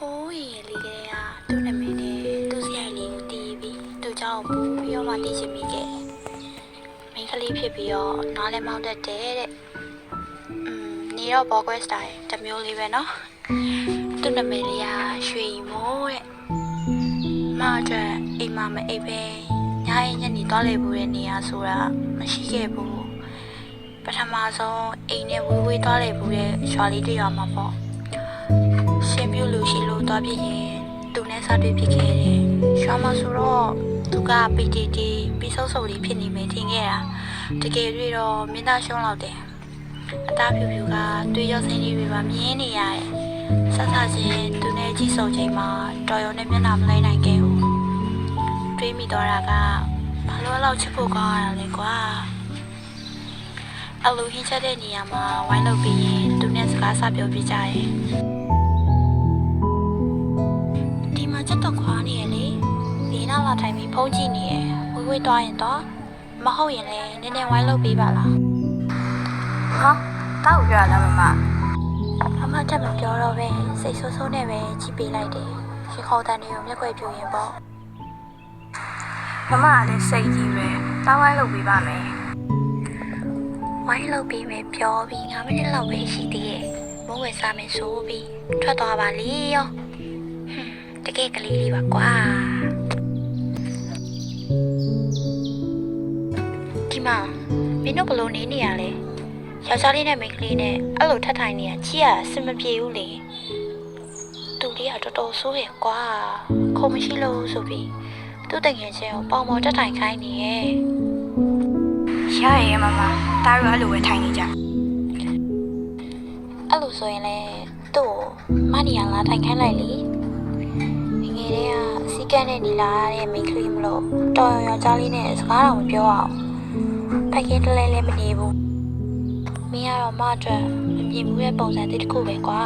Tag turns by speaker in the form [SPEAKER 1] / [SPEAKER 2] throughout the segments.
[SPEAKER 1] ဟိုးရင်လေကလေးကသူ့နာမည်နဲ့သူ့ဆရာလေးကိုတီးပြီးသူ့เจ้าကိုပို့ပြီးတော့မှတီးချင်မိခဲ့မိန်းကလေးဖြစ်ပြီးတော့နားလည်းမောင်းတတ်တယ်တဲ့နေတော့ဘောကွဲစတိုင်တစ်မျိုးလေးပဲเนาะသူ့နာမည်လေးကရွှေမိုးတဲ့မအတွက်အိမ်မမအိပ်ပဲညရင်ညနေသွားလေဘူးတဲ့နေရာဆိုတာမရှိခဲ့ဘူးပထမဆုံးအိမ်နဲ့ဝေးဝေးသွားလေဘူးတဲ့ရွာလေးတစ်ရွာမှာပေါ့ရှင်ပြလို့ရှိလို့သွားပြရင်သူနဲ့စတွေ့ဖြစ်ခဲ့တယ်။ရွာမှာဆိုတော့သူကပီတီတီပြီးဆုပ်ဆုပ်လေးဖြစ်နေမယ်ထင်ခဲ့တာတကယ်တွေ့တော့မင်းသားရှုံးလောက်တယ်။အသားဖြူဖြူကတွေ့ရောက်စိမ့်လေးတွေပါမြင်နေရတယ်။ဆက်ဆက်ချင်းသူနဲ့ကြည့်ဆုံချိန်မှာတော်ရုံနဲ့မျက်နှာမလိုက်နိုင်ခဲ့ဘူး။တွေးမိသွားတာကဘာလို့အဲ့လောက်ချစ်ဖို့ကောင်းရတာလဲကွာ။အလူဟင်းချက်တဲ့နေရာမှာဝိုင်းလုပ်ပြီးရင်သူနဲ့စကားစပြောပြကြတယ်။ချက်တော့ခွာနေရလေဒီနောက်လာထိုင်ပြီးဖုန်းကြည့်နေရဝေးဝေးသွားရင်တော့မဟုတ်ရင်လည်းနည်းနည်းဝိုင်းလုပ်ပေးပါလား
[SPEAKER 2] ဟာတောက်ပြောရလား
[SPEAKER 1] မတက်မပြောတော့ပဲစိတ်ဆိုးဆိုးနဲ့ပဲကြည့်ပေးလိုက်တယ်ရှင်ခေါ်တန်တွေကိုမျက်ွယ်ပြူရင်ပေါ့
[SPEAKER 2] မမကလည်းစိတ်ကြီးပဲတောက်ဝိုင်းလုပ်ပေးပါမယ်
[SPEAKER 1] ဝိုင်းလုပ်ပေးမယ်ပြောပြီး9မိနစ်လောက်ပဲရှိသေးရဲ့မိုးဝယ်စားမယ်ဆိုပြီးထွက်သွားပါလေရောတကယ်ကလေးလေးပါကွာဒီမှာမင်းတို့ဘလို့နေနေရလဲယောက်ျားလေးနဲ့မိန်းကလေးနဲ့အဲ့လိုထပ်ထိုင်နေရကြည့်ရအဆင်မပြေဘူးလေသူလေးကတော်တော်ဆိုးရယ်ကွာခုံမရှိလို့ဆိုပြီးသူ့တငယ်ချင်းကိုပေါင်ပေါ်တက်ထိုင်ခိုင်းနေရဲ့
[SPEAKER 2] ရရဲ့မမတားရအဲ့လိုပဲထိုင်နေကြ
[SPEAKER 1] အဲ့လိုဆိုရင်လေသူ့ကိုမနီယာလာထိုင်ခိုင်းလိုက်လေငယ်တဲ့ကစီကန်းနဲ့နေလာတဲ့မိန်းကလေးမလို့တော်ရောယောက်ျားလေးနဲ့စကားတော့မပြောအောင်ဖခင်တလဲလည်းမနေဘူးမင်းကတော့မအတွက်မမြင်ဘူးရဲ့ပုံစံတစ်ခုပဲကွာ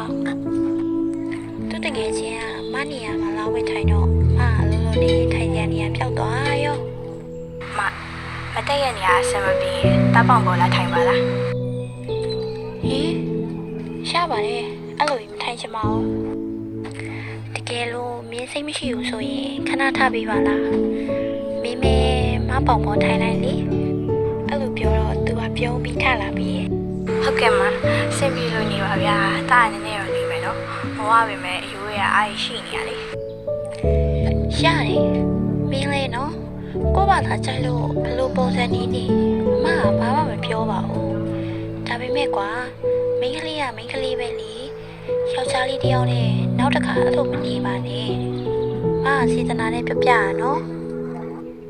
[SPEAKER 1] သူတကယ်ချင်းကမနီယာမှာလာဝဲထိုင်တော့မအလုံးလုံးလေးထိုင်ကြနေရဖြောက်သွားရော
[SPEAKER 2] မတက်ရနေရအဆင်မပြေတပ်ပေါင်ပေါ်လာထိုင်ပါလား
[SPEAKER 1] ဟင်ရှားပါလေအဲ့လိုမထိုင်ချင်ပါဘူးတကယ်လို့မင်းစိတ်မရှိဘူးဆိုရင်ခဏထားပေးပါလားမင်းမဲမပေါင်ပေါ်ထိုင်လိုက်လေအဲ့လိုပြောတော့သူကပြုံးပြီးထလာပြီး
[SPEAKER 2] ဟုတ်ကဲ့မစင်ပြေလို့နေပါဗျာတာနည်းနည်းတော့နေမယ်နော်မဝပါမယ်အယိုးရအားရှိနေရလေ
[SPEAKER 1] ရတယ်မင်းလေးနော်ကိုဘာသာကြိုက်လို့ဘလို့ပုံစံနေနေမကဘာမှမပြောပါဘူးဒါပေမဲ့ကွာမိန်းကလေးကမိန်းကလေးပဲလေယောက်ျားလေးတယောက်နဲ့နောက်တစ်ခါအဲ့လိုမနေပါနဲ့စေတနာနဲ့ပြပြရနော်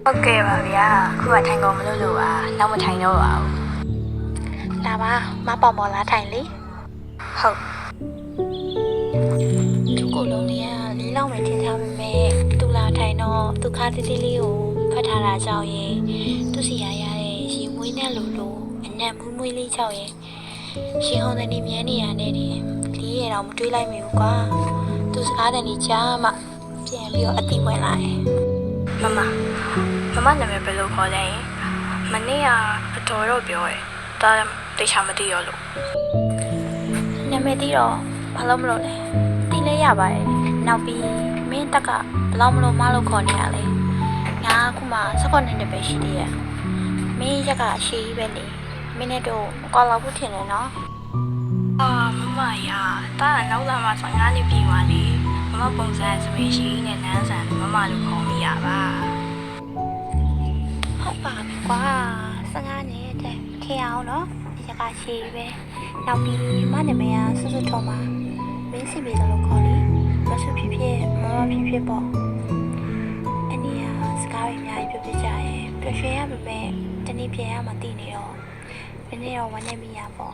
[SPEAKER 2] ဟုတ်ကဲ့ပါဗျာခုကထိုင်ကုန်မလို့လို့ပါနောက်မထိုင်တော့ပါဘူး
[SPEAKER 1] လာပါမပေါင်ပေါ်လာထိုင်လေ
[SPEAKER 2] ဟုတ်
[SPEAKER 1] သူကိုလုံးလေးကလေးလောက်ပဲထင်ထားပေမဲ့သူလာထိုင်တော့သူခါးတိတိလေးကိုဖတ်ထားတာကြောင့်ရင်သူစီရရတဲ့ရေမွေးနဲ့လိုအနံ့မွေးမွေးလေးချောက်ရင်ရှင်ဟောင်းတဲ့နေမြန်းနေရတဲ့ဒီလေးရတော့မတွေးလိုက်မိဘူးကွာသူစကားတန်ကြီးကြားမှပြန်ပြီးတော့အတိဝင်လာတယ်
[SPEAKER 2] မမနာမည်ဘယ်လိုခေါ်လဲမနေ့ကအတော်တော့ပြောတယ်ဒါတေချာမသိရောလို့
[SPEAKER 1] နာမည်သိတော့ဘာလို့မလို့လဲသိလဲရပါတယ်နောက်ပြီးမင်းတက်ကဘလောက်မလို့မလို့ခေါ်နေရလဲငါခုမှ16နှစ်ပဲရှိသေးရဲ့မင်းရက်ကရှေးကြီးပဲလေမင်းနဲ့တော့မကွာလောက်ဘူးထင်တယ်နော်
[SPEAKER 2] မမရတာနောက်လာမှ15နှစ်ပြည့်သွားလေမမပုံစံစပင်းရှိနဲ့နန်းဆန်မမလို့ခေါ်မိရပါ
[SPEAKER 1] ဟုတ်ပါပြီကွာ15နှစ်တဲ့ခေအောင်နော်ဒီကရှေးပဲနောက်ပြီးမနာမည်ကဆွဆွထုံးပါမင်းစီပေးတယ်လို့ခေါ်လေမဆွဖြစ်ဖြစ်မမဖြစ်ဖြစ်ပေါ့အနည်းစကားရအများကြီးပြောပြကြရဲ့ပြရွှေရပါပဲတနေ့ပြန်ရမှတည်နေတော့ဒီနေ့တော့ဝမ်းနေမိရပေါ့